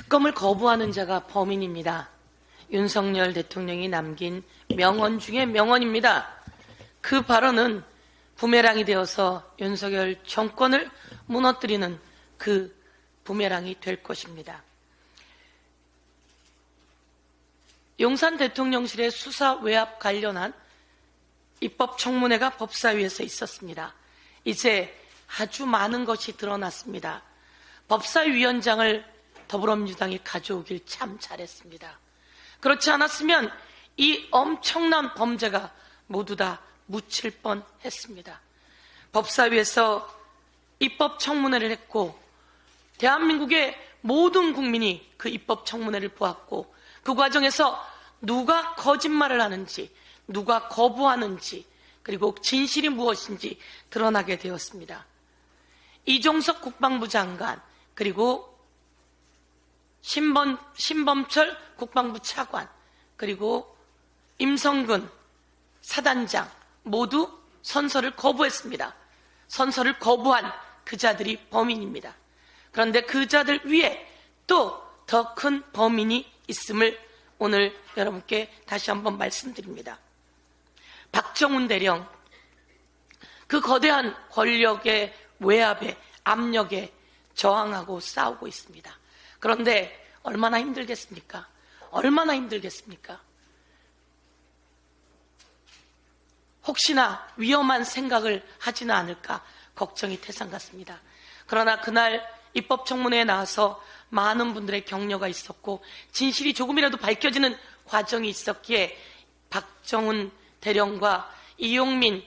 특검을 거부하는 자가 범인입니다. 윤석열 대통령이 남긴 명언 중에 명언입니다. 그 발언은 부메랑이 되어서 윤석열 정권을 무너뜨리는 그 부메랑이 될 것입니다. 용산 대통령실의 수사 외압 관련한 입법청문회가 법사위에서 있었습니다. 이제 아주 많은 것이 드러났습니다. 법사위원장을 더불어민주당이 가져오길 참 잘했습니다. 그렇지 않았으면 이 엄청난 범죄가 모두 다 묻힐 뻔했습니다. 법사위에서 입법청문회를 했고 대한민국의 모든 국민이 그 입법청문회를 보았고 그 과정에서 누가 거짓말을 하는지 누가 거부하는지 그리고 진실이 무엇인지 드러나게 되었습니다. 이종석 국방부 장관 그리고 신범철 국방부 차관 그리고 임성근 사단장 모두 선서를 거부했습니다. 선서를 거부한 그 자들이 범인입니다. 그런데 그 자들 위에 또 더 큰 범인이 있음을 오늘 여러분께 다시 한번 말씀드립니다. 박정훈 대령, 그 거대한 권력의 외압에 압력에 저항하고 싸우고 있습니다. 그런데 얼마나 힘들겠습니까? 얼마나 힘들겠습니까? 혹시나 위험한 생각을 하지는 않을까 걱정이 태산 같습니다. 그러나 그날 입법청문회에 나와서 많은 분들의 격려가 있었고 진실이 조금이라도 밝혀지는 과정이 있었기에 박정훈 대령과 이용민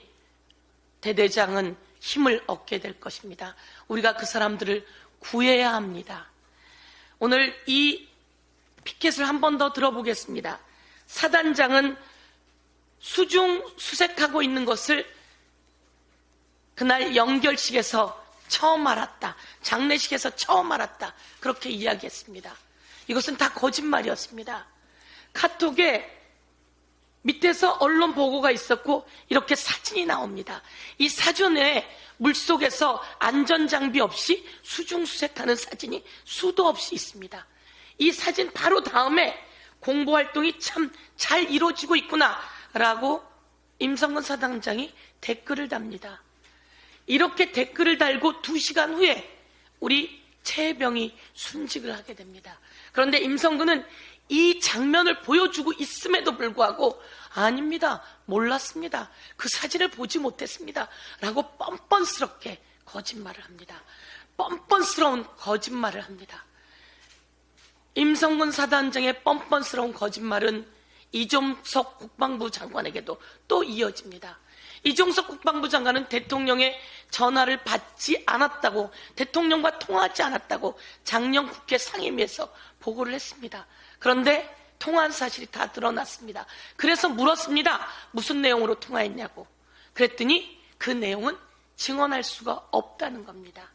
대대장은 힘을 얻게 될 것입니다. 우리가 그 사람들을 구해야 합니다. 오늘 이 피켓을 한 번 더 들어보겠습니다. 사단장은 수중 수색하고 있는 것을 그날 연결식에서 처음 알았다. 장례식에서 처음 알았다. 그렇게 이야기했습니다. 이것은 다 거짓말이었습니다. 카톡에 밑에서 언론 보고가 있었고 이렇게 사진이 나옵니다. 이 사진에 물속에서 안전장비 없이 수중 수색하는 사진이 수도 없이 있습니다. 이 사진 바로 다음에 공보활동이 참 잘 이루어지고 있구나 라고 임성근 사단장이 댓글을 답니다. 이렇게 댓글을 달고 2시간 후에 우리 최혜병이 순직을 하게 됩니다. 그런데 임성근은 이 장면을 보여주고 있음에도 불구하고 아닙니다. 몰랐습니다. 그 사진을 보지 못했습니다. 라고 뻔뻔스럽게 거짓말을 합니다. 뻔뻔스러운 거짓말을 합니다. 임성근 사단장의 뻔뻔스러운 거짓말은 이종석 국방부 장관에게도 또 이어집니다. 이종석 국방부 장관은 대통령의 전화를 받지 않았다고, 대통령과 통화하지 않았다고 작년 국회 상임위에서 보고를 했습니다. 그런데 통화한 사실이 다 드러났습니다. 그래서 물었습니다. 무슨 내용으로 통화했냐고. 그랬더니 그 내용은 증언할 수가 없다는 겁니다.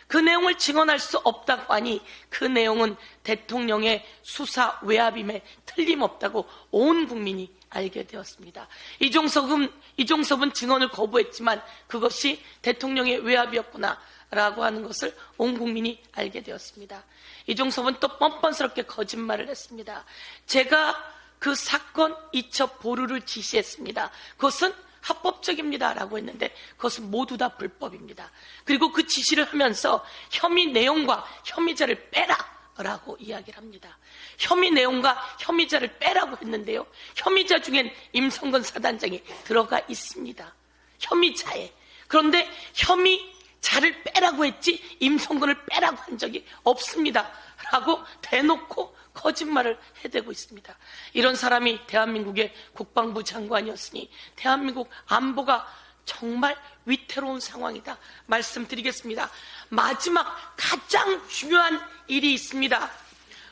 그 내용을 증언할 수 없다고 하니 그 내용은 대통령의 수사 외압임에 틀림없다고 온 국민이 알게 되었습니다. 이종섭은 증언을 거부했지만 그것이 대통령의 외압이었구나 라고 하는 것을 온 국민이 알게 되었습니다. 이종섭은 또 뻔뻔스럽게 거짓말을 했습니다. 제가 그 사건 이첩 보류를 지시했습니다. 그것은 합법적입니다 라고 했는데 그것은 모두 다 불법입니다. 그리고 그 지시를 하면서 혐의 내용과 혐의자를 빼라 라고 이야기를 합니다. 혐의 내용과 혐의자를 빼라고 했는데요, 혐의자 중엔 임성근 사단장이 들어가 있습니다. 혐의자에. 그런데 혐의자를 빼라고 했지 임성근을 빼라고 한 적이 없습니다 라고 대놓고 거짓말을 해대고 있습니다. 이런 사람이 대한민국의 국방부 장관이었으니 대한민국 안보가 정말 위태로운 상황이다 말씀드리겠습니다. 마지막 가장 중요한 일이 있습니다.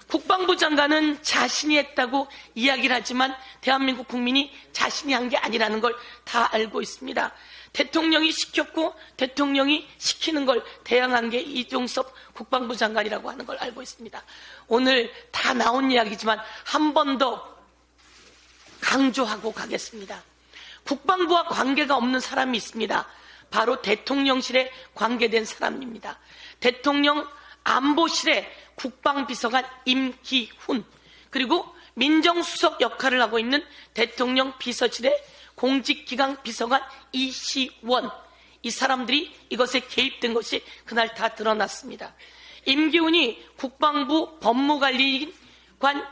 국방부 장관은 자신이 했다고 이야기를 하지만 대한민국 국민이 자신이 한 게 아니라는 걸 다 알고 있습니다. 대통령이 시켰고 대통령이 시키는 걸 대항한 게 이종섭 국방부 장관이라고 하는 걸 알고 있습니다. 오늘 다 나온 이야기지만 한 번 더 강조하고 가겠습니다. 국방부와 관계가 없는 사람이 있습니다. 바로 대통령실에 관계된 사람입니다. 대통령 안보실에 국방비서관 임기훈, 그리고 민정수석 역할을 하고 있는 대통령 비서실의 공직기강 비서관 이시원, 이 사람들이 이것에 개입된 것이 그날 다 드러났습니다. 임기훈이 국방부 법무관리관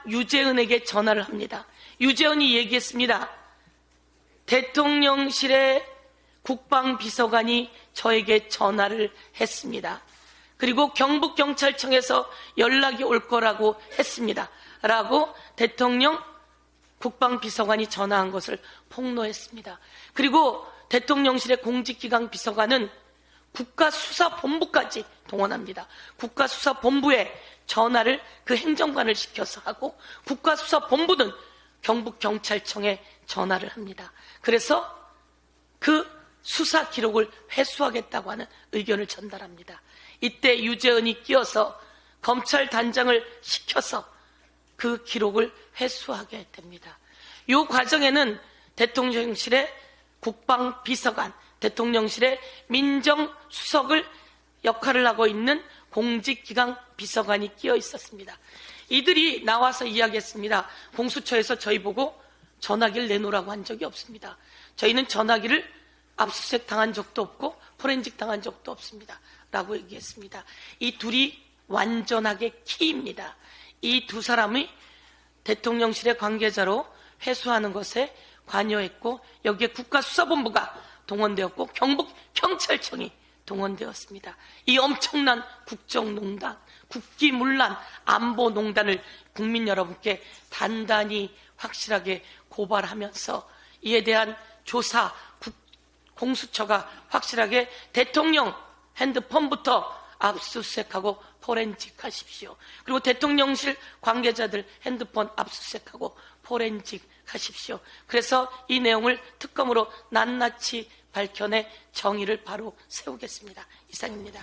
유재은에게 전화를 합니다. 유재은이 얘기했습니다. 대통령실의 국방비서관이 저에게 전화를 했습니다. 그리고 경북경찰청에서 연락이 올 거라고 했습니다. 라고 대통령 국방비서관이 전화한 것을 폭로했습니다. 그리고 대통령실의 공직기강 비서관은 국가수사본부까지 동원합니다. 국가수사본부에 전화를 그 행정관을 시켜서 하고, 국가수사본부는 경북경찰청에 전화를 합니다. 그래서 그 수사 기록을 회수하겠다고 하는 의견을 전달합니다. 이때 유재은이 끼어서 검찰단장을 시켜서 그 기록을 회수하게 됩니다. 이 과정에는 대통령실의 국방비서관, 대통령실의 민정수석을 역할을 하고 있는 공직기강 비서관이 끼어 있었습니다. 이들이 나와서 이야기했습니다. 공수처에서 저희 보고 전화기를 내놓으라고 한 적이 없습니다. 저희는 전화기를 압수수색 당한 적도 없고 포렌식 당한 적도 없습니다. 라고 얘기했습니다. 이 둘이 완전하게 키입니다. 이 두 사람이 대통령실의 관계자로 회수하는 것에 관여했고, 여기에 국가수사본부가 동원되었고 경북경찰청이 동원되었습니다. 이 엄청난 국정농단, 국기문란, 안보농단을 국민 여러분께 단단히 확실하게 고발하면서 이에 대한 조사, 공수처가 확실하게 대통령 핸드폰부터 압수수색하고 포렌식 하십시오. 그리고 대통령실 관계자들 핸드폰 압수수색하고 포렌식 하십시오. 그래서 이 내용을 특검으로 낱낱이 밝혀내 정의를 바로 세우겠습니다. 이상입니다.